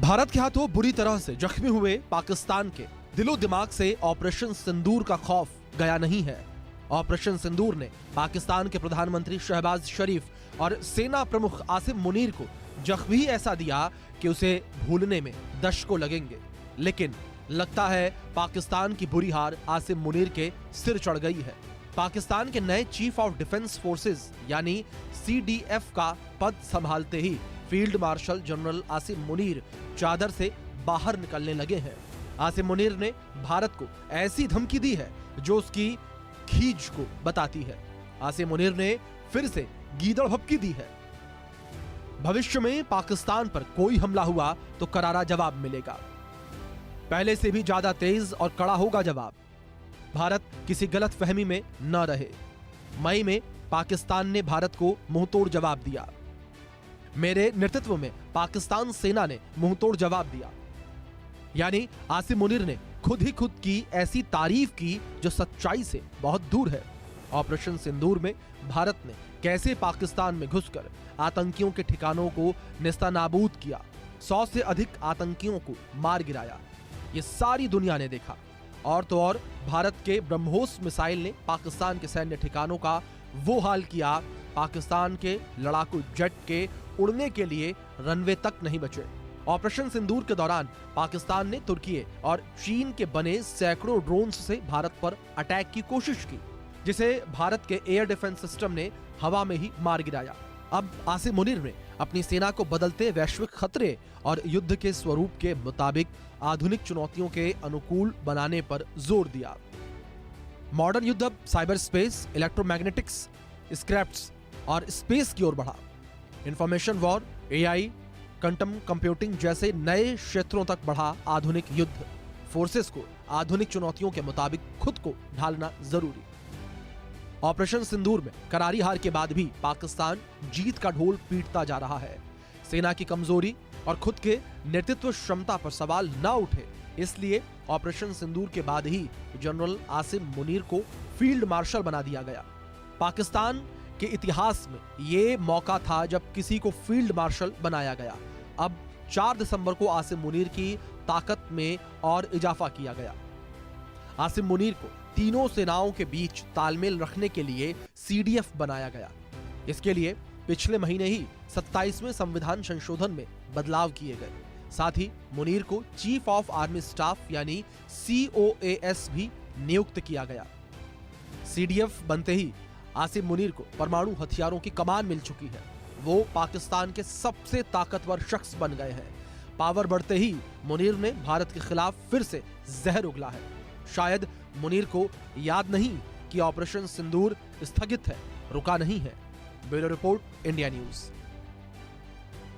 भारत के हाथों बुरी तरह से जख्मी हुए पाकिस्तान के दिलो दिमाग से ऑपरेशन सिंदूर का खौफ गया नहीं है। ऑपरेशन सिंदूर ने पाकिस्तान के प्रधानमंत्री शहबाज शरीफ और सेना प्रमुख आसिम मुनीर को जख्मी ऐसा दिया कि उसे भूलने में दशकों लगेंगे। लेकिन लगता है पाकिस्तान की बुरी हार आसिम मुनीर के सिर चढ़ गई है। पाकिस्तान के नए चीफ ऑफ डिफेंस फोर्सेस यानी CDF का पद संभालते ही field marshal general Asim Munir चादर से बाहर निकलने लगे हैं। आसिम मुनीर ने भारत को ऐसी धमकी दी है जो उसकी खींच को बताती है। आसिम मुनीर ने फिर से गीदड़ भभकी दी है। भविष्य में पाकिस्तान पर कोई हमला हुआ तो करारा जवाब मिलेगा। पहले से भी ज्यादा तेज और कड़ा होगा जवाब। भारत किसी गलत फहमी में न रहे। मई में पाकिस्तान ने भारत को मुंहतोड़ जवाब दिया। मेरे नेतृत्व में पाकिस्तान सेना ने मुंहतोड़ जवाब दिया। यानी आसिम मुनीर ने खुद ही खुद की ऐसी तारीफ की जो सच्चाई से बहुत दूर है। ऑपरेशन सिंदूर में भारत ने कैसे पाकिस्तान में घुसकर आतंकियों के ठिकानों को नेस्तनाबूद किया, 100 से अधिक आतंकियों को मार गिराया, ये सारी दुनिया ने देखा। और तो और भारत के ब्रह्मोस मिसाइल ने पाकिस्तान के सैन्य ठिकानों का वो हाल किया, पाकिस्तान के लड़ाकू जेट के उड़ने के लिए रनवे तक नहीं बचे। ऑपरेशन सिंदूर के दौरान पाकिस्तान ने तुर्की और चीन के बने सैकड़ों ड्रोन्स से भारत पर अटैक की कोशिश की, जिसे भारत के एयर डिफेंस सिस्टम ने हवा में ही मार गिराया। अब आसिम मुनीर ने अपनी सेना को बदलते वैश्विक खतरे और युद्ध के स्वरूप के मुताबिक आधुनिक चुनौतियों के अनुकूल बनाने पर जोर दिया। मॉडर्न युद्ध अब साइबर स्पेस, इलेक्ट्रोमैग्नेटिक्स, स्क्रैप्स और स्पेस की ओर बढ़ा। Information war, AI, quantum computing जैसे नए क्षेत्रों तक बढ़ा आधुनिक युद्ध। फोर्सेस को आधुनिक चुनौतियों के मुताबिक खुद को ढालना जरूरी। ऑपरेशन सिंदूर में करारी हार के बाद भी पाकिस्तान जीत का ढोल पीटता जा रहा है। सेना की कमजोरी और खुद के नेतृत्व क्षमता पर सवाल न उठे, इसलिए ऑपरेशन सिंदूर के बाद ही जनरल आसिम मुनीर को फील्ड मार्शल बना दिया गया। पाकिस्तान के इतिहास में ये मौका था जब किसी को फील्ड मार्शल बनाया गया। अब 4 दिसंबर को आसिम मुनीर की ताकत में और इजाफा किया गया। आसिम मुनीर को तीनों सेनाओं के बीच तालमेल रखने के लिए CDF बनाया गया। इसके लिए पिछले महीने ही 27वें संविधान संशोधन में बदलाव किए गए। साथ ही मुनीर को चीफ ऑफ आर्मी स्टाफ यानी COAS भी नियुक्त किया गया। CDF बनते ही आसिम मुनीर को परमाणु हथियारों की कमान मिल चुकी है। वो पाकिस्तान के सबसे ताकतवर शख्स बन गए हैं। पावर बढ़ते ही मुनीर ने भारत के खिलाफ फिर से जहर उगला है। शायद मुनीर को याद नहीं कि ऑपरेशन सिंदूर स्थगित है, रुका नहीं है। Bureau report, India news.